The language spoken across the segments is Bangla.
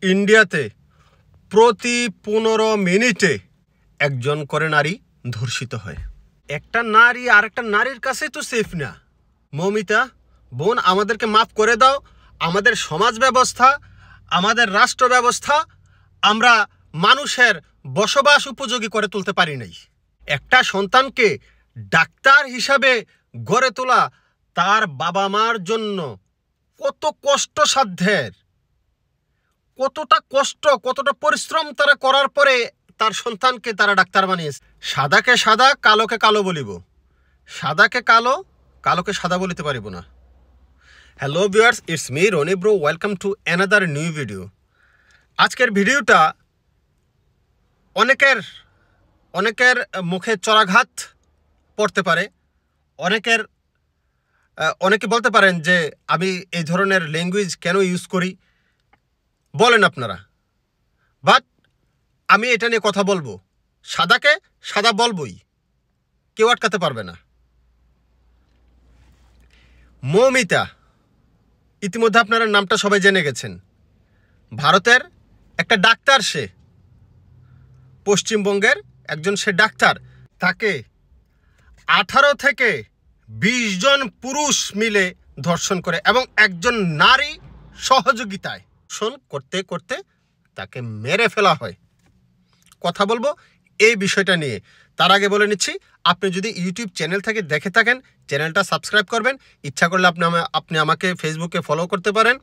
ইন্ডিয়াতে প্রতি 15 মিনিটে একজন করে নারী ধর্ষিত হয়। একটা নারী আরেকটা নারীর কাছে তো সেফ না। মৌমিতা বোন, আমাদেরকে মাফ করে দাও। আমাদের সমাজ ব্যবস্থা, আমাদের রাষ্ট্র ব্যবস্থা আমরা মানুষের বসবাস উপযোগী করে তুলতে পারি নাই। একটা সন্তানকে ডাক্তার হিসাবে গড়ে তোলা তার বাবা মার জন্য কত কষ্টসাধ্যের, কতটা কষ্ট, কতটা পরিশ্রম তারা করার পরে তার সন্তানকে তারা ডাক্তার বানিয়েছে। সাদাকে সাদা, কালোকে কালো বলিব, সাদাকে কালো, কালোকে সাদা বলিতে পারিব না। Hello viewers, it's me Rony bro, welcome to another new video. আজকের ভিডিওটা অনেকের মুখে চড়াঘাত পড়তে পারে। অনেকে বলতে পারেন যে আমি এই ধরনের ল্যাঙ্গুয়েজ কেন ইউজ করি, বলেন আপনারা। বাট আমি এটা নিয়ে কথা বলবো। সাদাকে সাদা বলবই, কেউ আটকাতে পারবে না। মৌমিতা, ইতিমধ্যে আপনারা নামটা সবাই জেনে গেছেন। ভারতের একটা ডাক্তার, সে পশ্চিমবঙ্গের একজন সে ডাক্তার। তাকে 18 থেকে 20 জন পুরুষ মিলে ধর্ষণ করে এবং একজন নারী সহযোগিতায় ধর্ষণ করতে করতে তাকে মেরে ফেলা হয়। কথা বলবো এই বিষয়টা নিয়ে। তার আগে বলে নিচ্ছি, আপনি যদি ইউটিউব চ্যানেল থেকে দেখে থাকেন, চ্যানেলটা সাবস্ক্রাইব করবেন। ইচ্ছা করলে আপনি আমাকে ফেসবুকে ফলো করতে পারেন।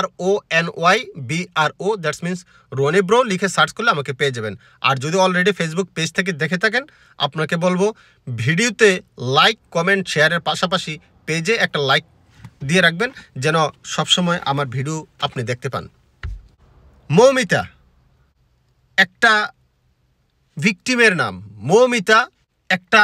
RONYBRO, that's means Rony bro লিখে সার্চ করলে আমাকে পেয়ে যাবেন। আর যদি অলরেডি ফেসবুক পেজ থেকে দেখে থাকেন, আপনাকে বলবো ভিডিওতে লাইক, কমেন্ট, শেয়ারের পাশাপাশি পেজে একটা লাইক দিয়ে রাখবেন, যেন সবসময় আমার ভিডিও আপনি দেখতে পান। মৌমিতা একটা ভিকটিমের নাম। মৌমিতা একটা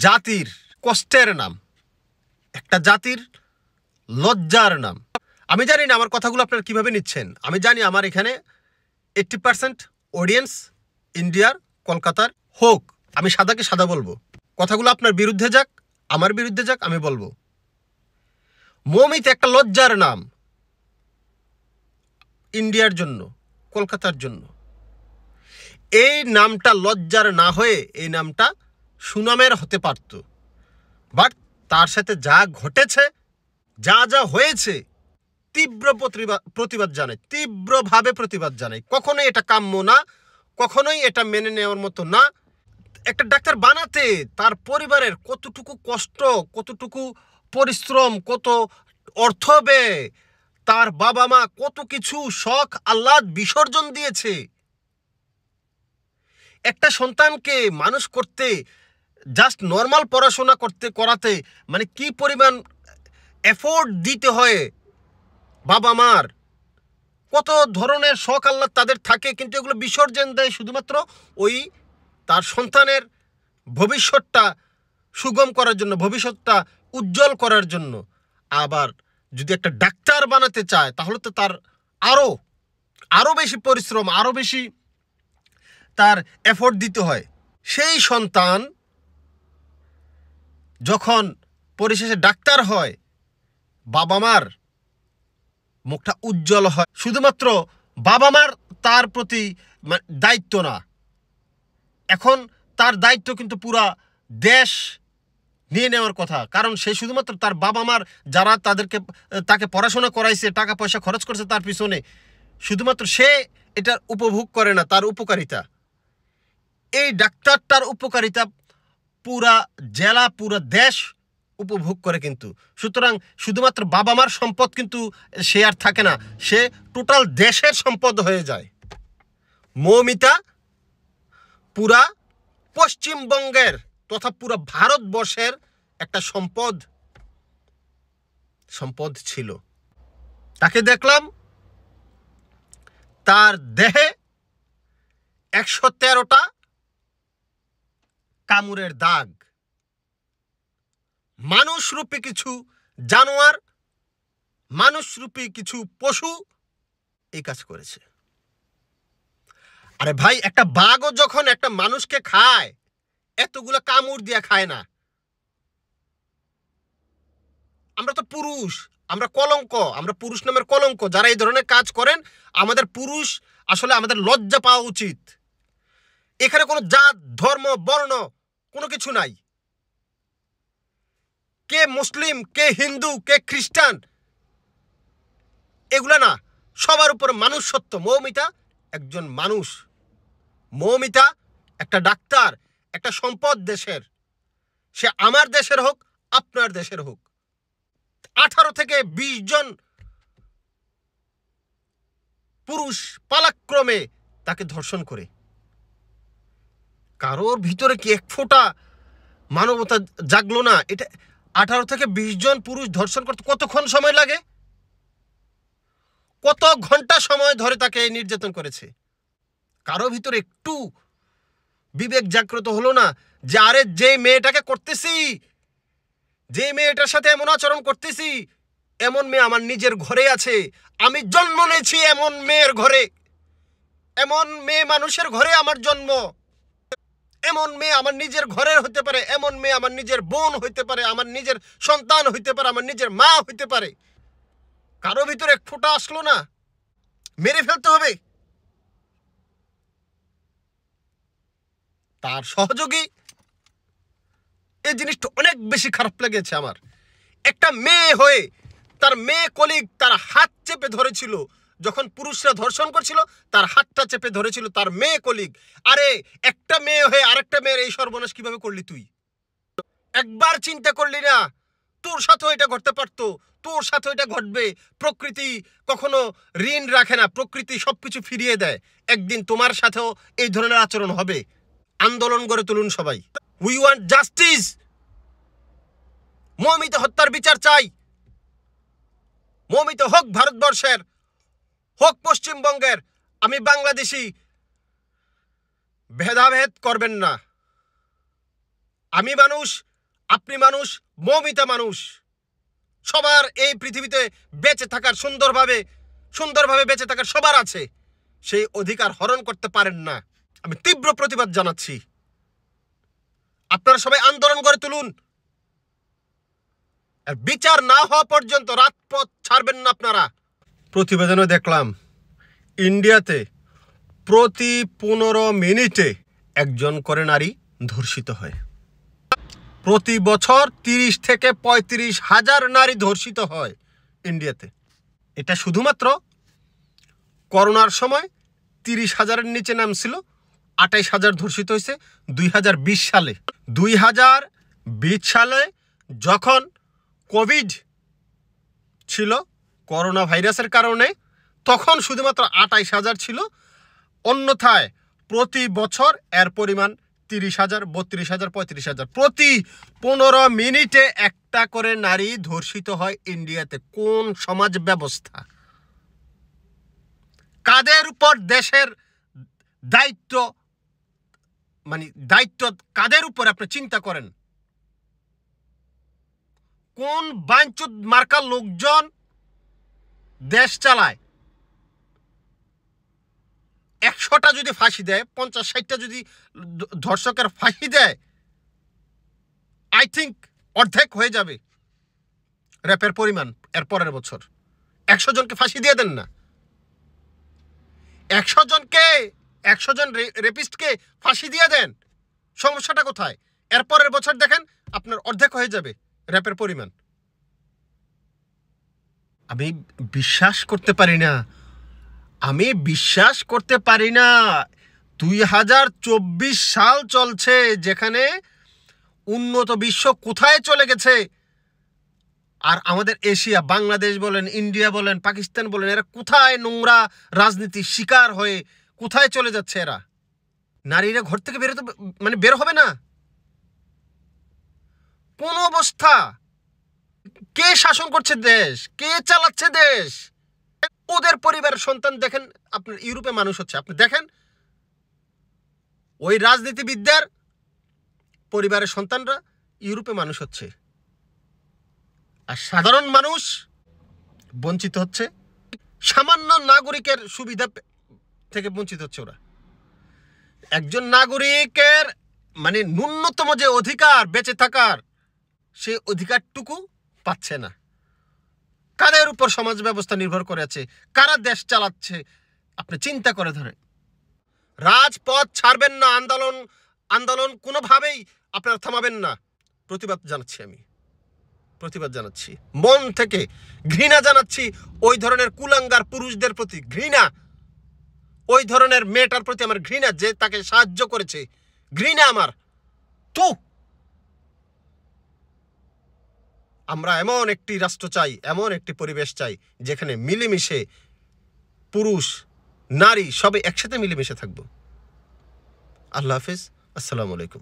জাতির কষ্টের নাম, একটা জাতির লজ্জার নাম। আমি জানি না আমার কথাগুলো আপনারা কিভাবে নিচ্ছেন। আমি জানি আমার এখানে 80% অডিয়েন্স ইন্ডিয়ার, কলকাতার হোক। আমি সাদাকে সাদা বলবো। কথাগুলো আপনার বিরুদ্ধে যাক, আমার বিরুদ্ধে যাক, আমি বলবো। মৌমিতা একটা লজ্জার নাম ইন্ডিয়ার জন্য, কলকাতার জন্য। এই নামটা লজ্জার না হয়ে এই নামটা সুনামের হতে পারত। বাট তার সাথে যা ঘটেছে, যা যা হয়েছে, তীব্র প্রতিবাদ জানাই, তীব্রভাবে প্রতিবাদ জানাই। কখনোই এটা কাম্য না, কখনোই এটা মেনে নেওয়ার মতো না। একটা ডাক্তার বানাতে তার পরিবারের কতটুকু কষ্ট, কতটুকু পরিশ্রম, কত অর্থ ব্যয়, তার বাবা মা কত কিছু শখ আহ্লাদ বিসর্জন দিয়েছে। একটা সন্তানকে মানুষ করতে, জাস্ট নর্মাল পড়াশোনা করাতে মানে কি পরিমাণ এফোর্ট দিতে হয় বাবা মার। কত ধরনের শখ আহ্লাদ তাদের থাকে, কিন্তু এগুলো বিসর্জন দেয় শুধুমাত্র ওই তার সন্তানের ভবিষ্যৎটা সুগম করার জন্য, ভবিষ্যৎটা উজ্জ্বল করার জন্য। আবার যদি একটা ডাক্তার বানাতে চায়, তাহলে তো তার আরও বেশি পরিশ্রম, আরও বেশি তার এফোর্ট দিতে হয়। সেই সন্তান যখন পরিশেষে ডাক্তার হয়, বাবা মার মুখটা উজ্জ্বল হয়। শুধুমাত্র বাবা মার তার প্রতি দায়িত্ব না, এখন তার দায়িত্ব কিন্তু পুরা দেশ নিয়ে নেওয়ার কথা। কারণ সে শুধুমাত্র তার বাবা মার, যারা তাকে পড়াশোনা করাইছে, টাকা পয়সা খরচ করছে তার পিছনে, শুধুমাত্র সে এটা উপভোগ করে না, তার উপকারিতা, এই ডাক্তারটার উপকারিতা পুরা জেলা, পুরা দেশ উপভোগ করে। কিন্তু সুতরাং শুধুমাত্র বাবা মার সম্পদ কিন্তু সে আর থাকে না, সে টোটাল দেশের সম্পদ হয়ে যায়। মৌমিতা পুরা পশ্চিমবঙ্গের তথা পুরা ভারতবর্ষের একটা সম্পদ ছিল। তাকে দেখলাম তার দেহে 113টা কামড়ের দাগ। মানুষরূপী কিছু জানোয়ার, মানুষরূপী কিছু পশু এই কাজ করেছে। আরে ভাই, একটা বাঘও যখন একটা মানুষকে খায়, এতগুলো কামড় দিয়ে খায় না। আমরা তো পুরুষ, আমরা কলঙ্ক, আমরা পুরুষ নামের কলঙ্ক। যারা এই ধরনের কাজ করেন, আমাদের পুরুষ আসলে আমাদের লজ্জা পাওয়া উচিত। এখানে কোনো জাত, ধর্ম, বর্ণ কোনো কিছু নাই। কে মুসলিম, কে হিন্দু, কে খ্রিস্টান, এগুলা না, সবার উপর মানুষ সত্য। মৌমিতা একজন মানুষ, মৌমিতা একটা ডাক্তার, একটা সম্পদ দেশের। সে আমার দেশের হোক, আপনার দেশের হোক। 18 থেকে 20 জন পুরুষ পালাক্রমে তাকে ধর্ষণ করে। কারোর ভিতরে কি এক ফোঁটা মানবতা জাগলো না? এটা 18 থেকে 20 জন পুরুষ ধর্ষণ করতে কতক্ষণ সময় লাগে? কত ঘন্টা সময় ধরে তাকে নির্যাতন করেছে? কারো ভিতরে একটু বিবেক জাগ্রত হলো না যে আরে যে মেয়েটাকে করতেছি, যে মেয়েটার সাথে এমন আচরণ করতেছি, এমন মেয়ে আমার নিজের ঘরে আছে। আমি জন্ম নিয়েছি এমন মেয়ের ঘরে, এমন মেয়ে মানুষের ঘরে আমার জন্ম। এমন মেয়ে আমার নিজের ঘরের হতে পারে, এমন মেয়ে আমার নিজের বোন হইতে পারে, আমার নিজের সন্তান হইতে পারে, আমার নিজের মা হইতে পারে। কারো ভিতরে এক ফোঁটা আসলো না? মেরে ফেলতে হবে। তার সহযোগী, এই জিনিসটা অনেক বেশি খারাপ লেগেছে আমার। একটা মেয়ে হয়ে তার মেয়ে কলিগ তার হাত চেপে ধরেছিল, যখন পুরুষরা ধর্ষণ করছিল তার হাতটা চেপে ধরেছিল তার মেয়ে কলিগ। আরে একটা মেয়ে হয়ে আরেকটা মেয়ের এই সর্বনাশ কিভাবে করলি তুই? একবার চিন্তা করলি না তোর সাথেও এটা ঘটতে পারতো, তোর সাথেও এটা ঘটবে? প্রকৃতি কখনো ঋণ রাখে না, প্রকৃতি সবকিছু ফিরিয়ে দেয়। একদিন তোমার সাথেও এই ধরনের আচরণ হবে। আন্দোলন গড়ে তুলুন সবাই। We want justice. মৌমিতা হত্যার বিচার চাই। মৌমিতা হোক ভারতবর্ষের, হোক পশ্চিমবঙ্গের। আমি বাংলাদেশি, ভেদাভেদ করবেন না। আমি মানুষ, আপনি মানুষ, মৌমিতা মানুষ। সবার এই পৃথিবীতে বেঁচে থাকার সুন্দরভাবে বেঁচে থাকার সবার আছে। সেই অধিকার হরণ করতে পারেন না। আমি তীব্র প্রতিবাদ জানাচ্ছি। আপনারা সবাই আন্দোলন গড়ে তুলুন। আর বিচার না হওয়া পর্যন্ত রাজপথ ছাড়বেন না আপনারা। প্রতিবেদনে দেখলাম ইন্ডিয়াতে প্রতি 15 মিনিটে একজন করে নারী ধর্ষিত হয়। প্রতি বছর 30 থেকে 35 হাজার নারী ধর্ষিত হয় ইন্ডিয়াতে। এটা শুধুমাত্র করোনার সময় 30,000-এর নিচে নামছিল, 28,000 ধর্ষিত হয়েছে 2020 সালে। 2020 সালে যখন কোভিড ছিল, করোনা ভাইরাসের কারণে, তখন শুধুমাত্র 28,000 ছিল। অন্যথায় প্রতি বছর এর পরিমাণ 30,000, 32,000, 35,000। প্রতি 15 মিনিটে একটা করে নারী ধর্ষিত হয় ইন্ডিয়াতে। কোন সমাজ ব্যবস্থা? কাদের উপর দেশের দায়িত্ব, দায়িত্ব কাদের উপর আপনি চিন্তা করেন? কোন বাঞ্চুদ মার্কা লোকজন দেশ চালায়? 100টা যদি ফাঁসি দেয়, 50-60টা যদি ধর্ষকের ফাঁসি দেয়, আই থিঙ্ক অর্ধেক হয়ে যাবে র্যাপের পরিমাণ এর পরের বছর। 100 জনকে ফাঁসি দিয়ে দেন না। 100 জন রেপিস্টকে ফাঁসি দিয়ে দেন। সমস্যাটা কোথায়? এর পরের বছর দেখেন আপনার অর্ধেক হয়ে যাবে র্যাপের পরিমাণ। আমি বিশ্বাস করতে পারি না। 2024 সাল চলছে, যেখানে উন্নত বিশ্ব কোথায় চলে গেছে, আর আমাদের এশিয়া, বাংলাদেশ বলেন, ইন্ডিয়া বলেন, পাকিস্তান বলেন, এরা কোথায় নোংরা রাজনীতির শিকার হয়ে কোথায় চলে যাচ্ছে এরা? নারীরা ঘর থেকে বের হবে না? কোন অবস্থা? কে শাসন করছে দেশ? কে চালাচ্ছে দেশ? ওদের পরিবারের সন্তান দেখেন, আপনার ইউরোপে মানুষ হচ্ছে। আপনি দেখেন ওই রাজনীতিবিদদের পরিবারের সন্তানরা ইউরোপে মানুষ হচ্ছে, আর সাধারণ মানুষ বঞ্চিত হচ্ছে। সামান্য নাগরিকের সুবিধা থেকে বঞ্চিত হচ্ছে ওরা। একজন নাগরিকের ন্যূনতম যে অধিকার বেঁচে থাকার, সেই অধিকারটুকু পাচ্ছে না। কাদের উপর সমাজ ব্যবস্থা নির্ভর করে আছে? কারা দেশ চালাচ্ছে? আপনি চিন্তা করে ধরেন। রাজপথ ছাড়বেন না, আন্দোলন আন্দোলন কোনোভাবেই আপনারা থামাবেন না। প্রতিবাদ জানাচ্ছি মন থেকে, ঘৃণা জানাচ্ছি ওই ধরনের কুলাঙ্গার পুরুষদের প্রতি, ঘৃণা। ওই ধরনের মেয়েটার প্রতি আমার ঘৃণা, যে তাকে সাহায্য করেছে, ঘৃণা আমার। তো আমরা এমন একটি রাষ্ট্র চাই, এমন একটি পরিবেশ চাই যেখানে মিলেমিশে পুরুষ নারী সবাই একসাথে মিলেমিশে থাকবো। আল্লাহ হাফেজ, আসসালামু আলাইকুম।